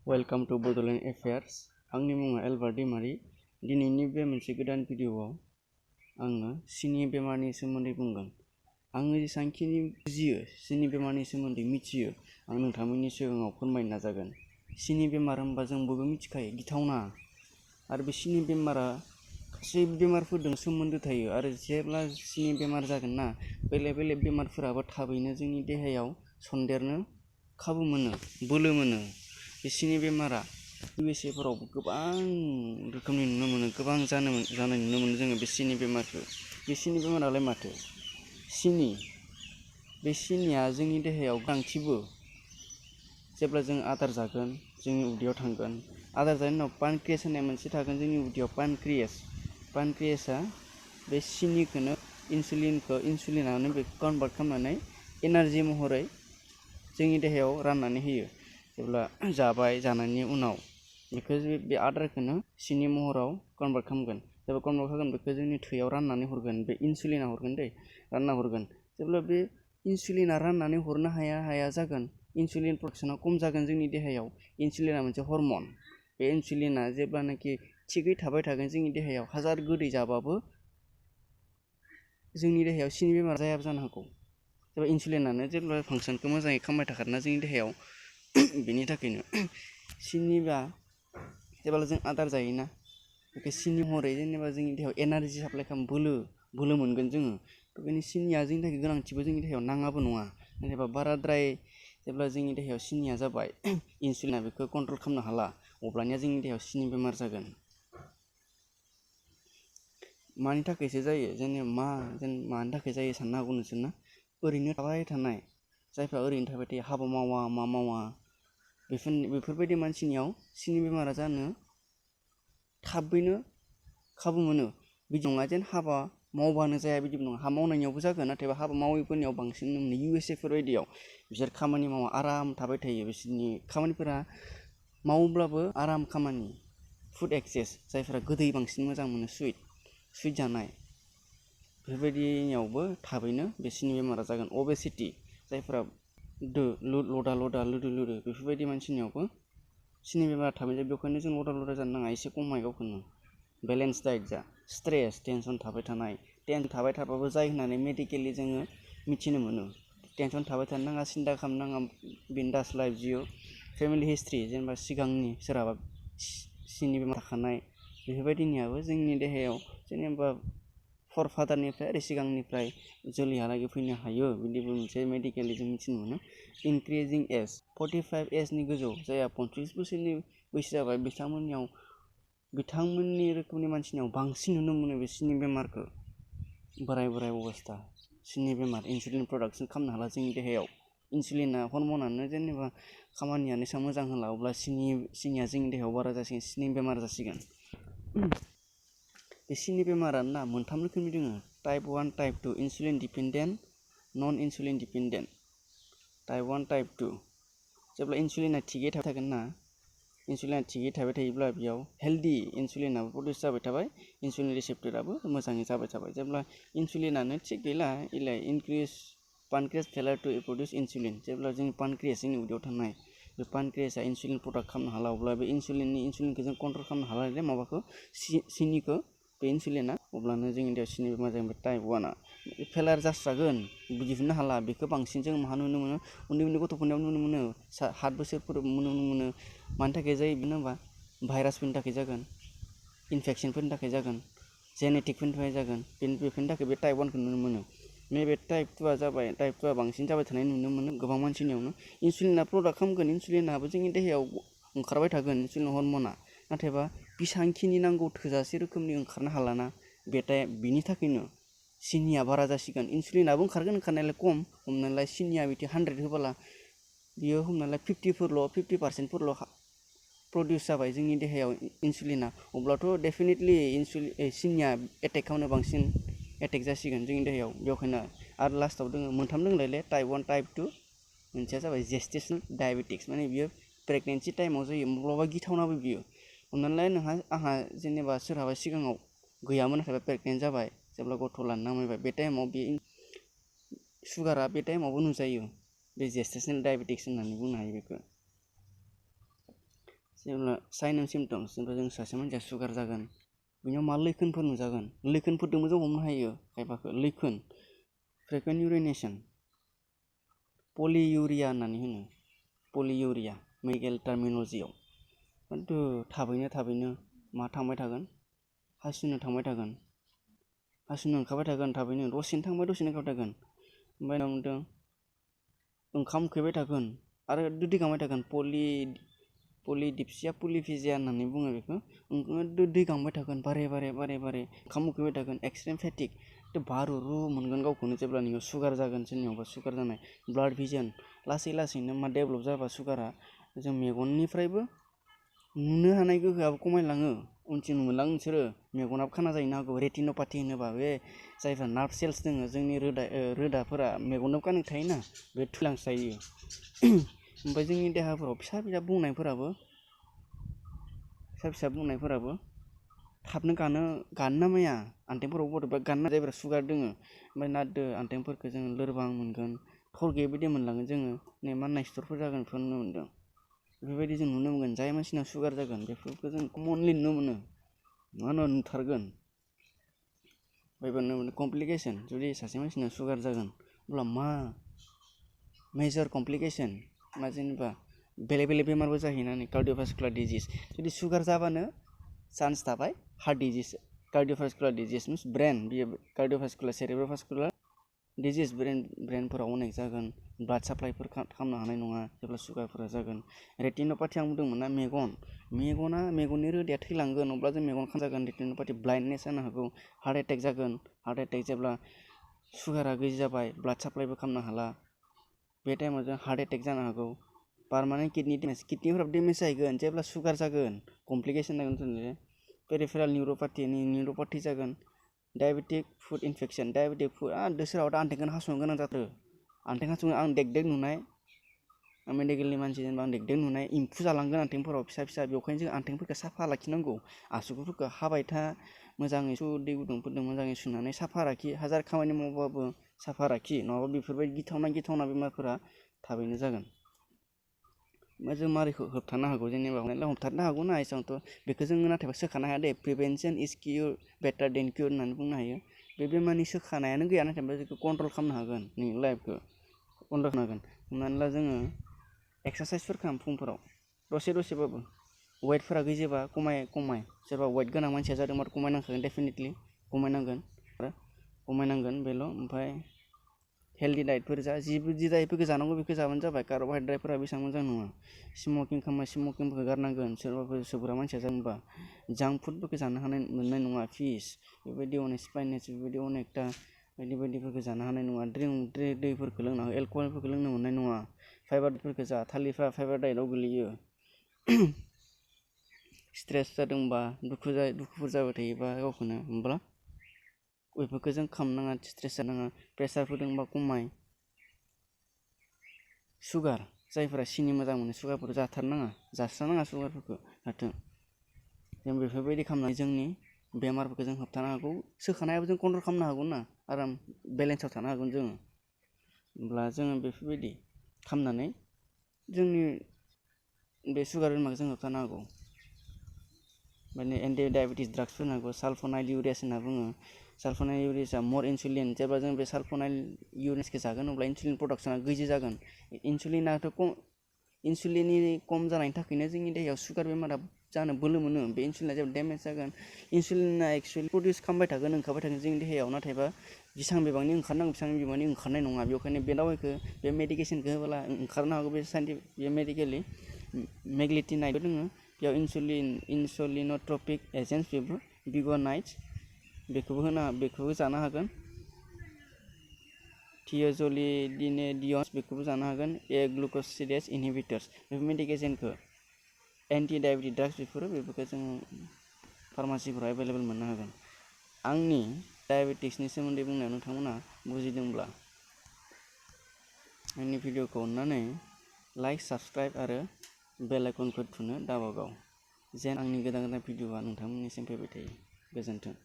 Welcome to Bodoland affairs. आंनि मुङा Albert दैमारि। दिनैनि बे मोनसे गोदान भिडिअ'आव आङो सिनि बेमारनि सोमोन्दै बुंगोन। आङो जेसांखिनि बुजियो सिनि बेमारनि सोमोन्दै मिथियो आं नोंथांमोननि सिगाङाव फोरमायनो नाजागोन। सिनि बेमार होनबा जों बयबो मिथिखायो, गिथावना। आरो बे सिनि बेमारा गासै बेमारफोरजों सोमोन्दो थायो आरो जेब्ला सिनि बेमार जागोन ना, बेलेग बेलेग बेमारफोराबो थाबैनो जोंनि देहायाव सन्देरनो खाबु मोनो, बोलो मोनो। बे सिनि बेमारा USA फोरावबो गोबां रोखोमनि नुनो मोनो, गोबां जानाय नुनो मोनो जोङो बे सिनि बेमारखौ। बे सिनि बेमारालाय माथो? सिनि, बे सिनिया जोंनि देहायाव गोनांथिबो। जेब्ला जों आदार जागोन जोंनि उदैयाव थांगोन, आदार जानायनि उनाव पानक्रियास होननाय मोनसे थागोन जोंनि उदैयाव। पानक्रियासआ बे सिनिखौनो इनसुलिनानो बेखौ कनभार्ट खालामनानै एनार्जि महरै जोंनि देहायाव राननानै होयो। जेब्ला जानायनि उनाव बेखौ बे आदारखौनो सिनि महराव कनभार्ट खालामगोन। जेब्ला कनभार्ट खालामगोन बेखौ जोंनि थैयाव राननानै हरगोन, बे इनसुलिना हरगोन रानना हरगोन। जेब्ला बे इनसुलिना राननानै हरनो हाया जागोन, इनसुलिन प्रडाक्सना खम जागोन जोंनि देहायाव। इनसुलिना मोनसे हरमन। बे इनसुलिना जेब्लानाखि थिगै थाबाय थागोन जोंनि देहायाव, हाजार गोदै जाबाबो जोंनि देहायाव सिनि बेमार जायाबो जानो हागौ। जेब्ला इनसुलिनानो जेब्ला फांसनखौ मोजाङै खालामबाय थाखायोना जोंनि देहायाव, बेनि थाखायनो सिनिबा जेब्ला जों आदार जायोना, बेखौ सिनि महरै जेनेबा जोंनि देहायाव एनार्जि साप्लाइ खालामो, बोलो मोनगोन जोङो। बेखायनो सिनिया जोंनि थाखाय गोनांथिबो, जोंनि देहायाव नाङाबो नङा। नाथायबा बाराद्राय जेब्ला जोंनि देहायाव सिनिया जाबाय, इनसुलिना बेखौ कन्ट्रल खालामनो हाला, अब्लानिया जोंनि देहायाव सिनि बेमार जागोन। मानि थाखायसो जायो? मानि थाखाय जायो साननो हागौ नोंसोरना? ओरैनो थाबाय थानाय, जायफ्रा ओरैनो थाबाय थायो, हाबा मावा मा मावा, बेफोरबायदि मानसिनियाव सिनि बेमारा जानो थाबैनो खाबु मोनो। बिदि नङा जेन हाबा मावबानो जाया, बिदिबो नङा। हाबा मावनायनियावबो जागोन, नाथायबा हाबा मावैफोरनियाव बांसिन नुनो मोनो। USA फोरबायदियाव बिसोर खामानि मावा, आराम थाबाय थायो। बिसोरनि खामानिफोरा मावोब्लाबो आराम खामानि। फुड एक्सेस, जायफोरा गोदै बांसिन मोजां मोनो, सुइट जानाय, बेफोरबायदिनियावबो थाबैनो बे सिनि बेमारा जागोन। अबेसिटि, जायफोरा लदा लोदो, बेफोरबायदि मानसिनियावबो सिनि बेमारा थाबैनो जायो। बेखायनो जों लदा जानो नाङा, एसे खमाय गावखौनो। बेलेन्स डाइट जा। स्ट्रेस, टेनसन थाबाय थानाय, थाबाय थाबाबो जायो होननानै मेडिकेलि जोङो मिथिनो मोनो। टेनसन थाबाय थानो नाङा, सिन्था खालामनो नाङा, बिन्दास लाइफ जिउ। फेमिलि हिस्ट्रि, जेनेबा सिगांनि सोरहाबा सिनि बेमार थाखानाय, बेफोरबायदिनियाबो जोंनि देहायाव जेनेबा फरफादारनिफ्राय आरो सिगांनिफ्राय जोलैहालागै फैनो हायो, बिदिबो मोनसे मेडिकेलि जों मिथिनो मोनो। इनक्रिजिं एज, 45 एजनि गोजौ, जायहा 35 बोसोरनि बैसो जाबाय, बिथांमोननि रोखोमनि मानसिनियाव बांसिन नुनो मोनो बे सिनि बेमारखौ। बोराय अबस्था, सिनि बेमार, इनसुलिन प्रडाक्सन खालामनो हाला जोंनि देहायाव। इनसुलिना हरमनानो जेनेबा खामानियानो एसेबां मोजां होला, अब्ला सिनिया जोंनि देहायाव बारा जासिगोन, सिनि बेमार जासिगोन। बे सिनि बेमारानो ना मोनथाम रोखोमनि दङ। टाइप 1, टाइप 2, इनसुलिन डिपेन्डेन्ट, नन इनसुलिन डिपेन्डेन्ट। टाइप 1, टाइप 2, जेब्ला इनसुलिना थिगै थागोन ना, इनसुलिना थिगै थाबाय थायोब्ला बेयाव हेल्दी इनसुलिनाबो प्रडिउस जाबाय थाबाय, इनसुलिन रिसेप्टराबो मोजाङै जाबाय थाबाय। जेब्ला इनसुलिनानो थिग गैला, पानक्रियास फेलार टु प्रडिउस इनसुलिन। जेब्ला जोंनि पानक्रियास, जोंनि उदैयाव थानाय बे पानक्रियासआ इनसुलिन प्रडाक्ट खालामनो हाला, अब्ला बे इनसुलिनखौ जों कन्ट्रल खालामनो हाला, माबाखौ सिनिखौ, बे इनसुलिना, अब्लानो जोंनि देहायाव सिनि बेमार जागोन। टाइप 1आ फेलार जास्रागोन, दिहुननो हाला। बेखौ बांसिन जों नुनो मोनो, उन्दै गथ'फोरनियाव नुनो मोनो, 7 बोसोरफोराव नुनो मोनो। मानि थाखाय जायो होनबा, भाइरासफोरनि थाखाय जागोन, इनफेक्सनफोरनि थाखाय जागोन, जेनेटिकफोरनि थाखाय जागोन। बेफोरनि थाखाय बे टाइप 1खौ नुनो मोनो। नैबे टाइप 2आ जाबाय, टाइप 2आ बांसिन जाबाय थानाय नुनो मोनो गोबां मानसिनियावनो। इनसुलिना प्रडाक्ट खालामगोन, इनसुलिनाबो जोंनि देहायाव ओंखारबाय थागोन, इनसुलिन हरमना, नाथायबा बेसांखिनि नांगौ थोजासे रोखोमनि ओंखारनो हालाना, बिनि थाखायनो सिनिया बारा जासिगोन। इनसुलिनाबो ओंखारगोन, ओंखारनायालाय खम। हमनानै सिनिया बिदि 100 होबोला, बियो हमनानै 50%फोरल' प्रडिउस जाबाय जोंनि देहायाव इनसुलिना, अब्लाथ' डेफिनेटलि सिनिया एटेक खालामनो बांसिन एटेक जासिगोन जोंनि देहायाव। बेखायनो आरो लास्टआव दङ मोनथाम दंलायले, टाइप 1, टाइप 2, मोनसेया जाबाय जेस्टेशनेल डायबेटिक्स, माने बियो प्रेगनेन्सि टाइमाव जायो। माब्लाबा गिथावनाबो बियो। हमनानै आंहा जेनेबा सोरहाबा सिगाङाव गैयामोन, नाथायबा प्रेगनेन्ट जाबाय, जेब्ला गथ' लानो नामायबाय, बे टाइमाव बे सुगारा बे टाइमावबो नुजायो। बे जेस्टेशनेल डायबेटिक्स होननानै बुंनो हायो बेखौ। जेब्ला साइन एन्ड सिम्पटम्स जेब्ला जों सासे मानसिया सुगार जागोन बेनियाव मा लैखोनफोर नुजागोन लैखोनफोरजोंबो जों हमनो हायो खायफाखौ लैखोन फ्रिकुवेन्ट इउरिनेशन पलिइउरिया होननानै होनो पलिइउरिया मेडिकेल टार्मिनलजियाव खिन्थु थाबैनो मा थांबाय थागोन हासुनो थांबाय थागोन हासुनो ओंखारबाय थागोन थाबैनो दसेनो थांबाय दसेनो ओंखारबाय थागोन ओमफ्राय मा बुंदों ओंखाम उखैबाय थागोन आरो दै गांबाय थागोन पलिडिप्सिया पलिफिजिया होननानै बुङो बेखौ दै गांबाय थागोन बारे ओंखाम उखैबाय थागोन एक्सट्रिम फेटिक बारुरु मोनगोन गावखौनो जेब्ला नोङो सुगार जागोन सोरनियावबा सुगार जानाय ब्लाड भिजन लासैनो मा डेभेलप जाबा सुगारा जों मेगननिफ्रायबो नुनो हानाय गोहोआबो खमायलाङो उनथिं नुलाङो नोंसोरो मेगनाबो खाना जाहैनो हागौ रेटिनोपैथी होनोबा बे जायफ्रा नार्भ सेल्स दङ जोंनि रोदाफोरा मेगनाव कानेक्ट थायोना बे थैलांस्रायो ओमफ्राय जोंनि देहाफोराव फिसा बुंनायफोराबो थाबनो गानो नामाया आन्थेंफोराव बोरैबा गानना जायफ्रा सुगार दोङो ओमफ्राय नारदो आन्थेंफोरखौ जोङो लोरबां मोनगोन थर गैयै बायदि मोनलाङो जोङो माननाय सिथरफोर जागोन बेखौ नुनो मोनदों बेफोरबायदि जों नुनो मोनगोन जाय मानसिनाव सुगार जागोन बेफोरखौ जों कमनलि नुनो मोनो मा होनो नुथारगोन बेबायदिनो कमप्लिकेसन जुदि सासे मानसिनाव सुगार जागोन अब्ला मा मेजर कमप्लिकेसन मा जेनेबा बेलेग बेमारबो जाहैनानै कार्डिय'भास्कुलार डिजिज जुदि सुगार जाबानो चान्स थाबाय heart disease cardiovascular disease means brain बियो कार्डिय'भास्कुलार सेरेब्रोभास्कुलार डिजिज ब्रेनफोराव अनेक जागोन ब्लाड साप्लाइफोर खालामनो हानाय नङा जेब्ला सुगारफोरा जागोन रेटिनोपैथी आं बुंदोंमोन ना मेगननि रोदाया थैलांगोन अब्ला जों मेगन खामजागोन रेटिनोपैथी ब्लाइन्डनेस जानो हागौ हार्ट एटेक जागोन हार्ट एटेक जेब्ला सुगारा गैयि जाबाय ब्लाड साप्लाइबो खालामनो हाला बे टाइमाव जों हार्ट एटेक जानो हागौ पारमानेन्ट किडनिफोराबो डेमेज जाहैगोन जेब्ला सुगार जागोन कमप्लिकेसन जागोन जोंनि पेरिफेराल निउर'पैथी जागोन diabetic food infection diabetic food सोरहाबा आन्थेंखौनो हास'नो गोनां जाथारो आन्थें हास'नो आं देग नुनाय मेडिकेलनि मानसि जेनेबा आं देग नुनाय एम्फौ जालांगोन आन्थेंफोराव फिसा बेखायनो जों आन्थेंफोरखौ साफा लाखिनांगौ आसुगुरफोरखौ हाबाय था मोजाङै दै गुदुंफोरजों मोजाङै सुनानै साफा लाखि हाजार खामानि मावबाबो साफा लाखि नङाबा बेफोरबायदि गिथावना बेमारफोरा थाबैनो जागोन जों मारैखौ होबथानो हागौ जेनेबा हमथानो हागौ ना एसेबांथ' बेखौ जोङो नाथायबा सोखानो हाया दे प्रिभेन्सन इज कियर बेटार देन कियर होननानै बुंनो हायो बे बेमारनि सोखानायानो गैया नाथायबा जोंखौ कन्ट्रल खालामनो हागोन नोंनि लाइफखौ कन्ट्रल खालामनो हागोन हमनानै ला जोङो एक्सारसाइसफोर खालाम फुंफोराव दसेबाबो वेटफोरा गैजोबा खमाय सोरबा वेट गोनां मानसिया जादोंबा खमायनांखागोन डेफिनेटलि खमायनांगोन बेल' ओमफ्राय हेल्दि डाइटफोर जा जि डाइटफोरखौ जानांगौ बेखौ जाबानो जाबाय कार्ब'हाइड्रेटफोरा बेसेबां मोजां नङा स्मकिंफोरखौ गारनांगोन सोरबाफोर सोबग्रा मानसिया जादोंबा जांक फुडफोरखौ जानो मोननाय नङा फिस बेबायदि अनेक स्पाइनेस बेबायदि अनेकथा बायदिफोरखौ जानो हानाय नङा दैफोरखौ लोंनो एलक'हलफोरखौ लोंनो मोननाय नङा फाइबारफोरखौ जा थालिरफ्रा फाइबार डाइटआव गोलैयो स्ट्रेस जादोंबा दुखुफोर जाबाय थायोबा गावखौनो होमब्ला बेफोरखौ जों खालामनाङा स्ट्रेस जानाङा प्रेसारफोर दंबा खमाय सुगार जायफोरा सिनि मोजां मोनो सुगारफोर जास्रानाङा सुगारफोरखौ जाथों जों बेफोरबायदि खालामनानै जोंनि बेमारफोरखौ जों होबथानो हागौ सोखानायाबो जों कन्ट्रल खालामनो हागौ ना आराम बेलेन्सआव थानो हागोन जोङो होमब्ला जोङो बेफोरबायदि खालामनानै जोंनि बे सुगार बेमारखौ जों होबथानो हागौ माने एन्टि डायबेटिस ड्राग्सफोर होनो हागौ साल्फोनाइल इउरेस होनना बुङो साल्फोनाइल इउरेसआ मर इनसुलिन जेब्ला जों बे साल्फोनाइल इउरेसखौ जागोन अब्ला इनसुलिन प्रडाक्सना गैजि जागोन इनसुलिननि खम जानायनि थाखायनो जोंनि देहायाव सुगार बेमारा जानो बोलो मोनो बे इनसुलिना जेब्ला डेमेज जागोन इनसुलिना एक्सुवेलि प्रडिउस खालामबाय थागोन ओंखारबाय थागोन जोंनि देहायाव नाथायबा जेसेबां बिबांनि ओंखारनांगौ बेसेबां बिबांनि ओंखारनाय नङा बेखायनो बे दावाइखौ बे मेडिकेसनखौ होबोला ओंखारनो हागौ बे मेडिकेलि मेग्लिटिनाइडबो दङ बेयाव इनसुलिनोट्रपिक एजेन्ट्स बेबो बिगनाइट्स बेखौबो जानो हागोन थियजलिडिनेडियन्स बेखौबो जानो हागोन ग्लुक'सिडेज इनहिबिटर्स बेफोर मेडिकेसनखौ एन्टि डायबेटिक ड्राग्स बेफोरखौ जों फार्मासिफोराव एभेलेबल मोननो हागोन आंनि डायबेटिक्सनि सोमोन्दै बुंनायाव नोंथांमोना बुजिदोंब्ला आंनि भिडिअखौ अननानै लाइक साबस्क्राइब आरो बेल आइकनखौ थुनो दाबागाव जेन आंनि गोदान भिडिअआ नोंथांमोननिसिम फैबाय थायो गोजोन्थों।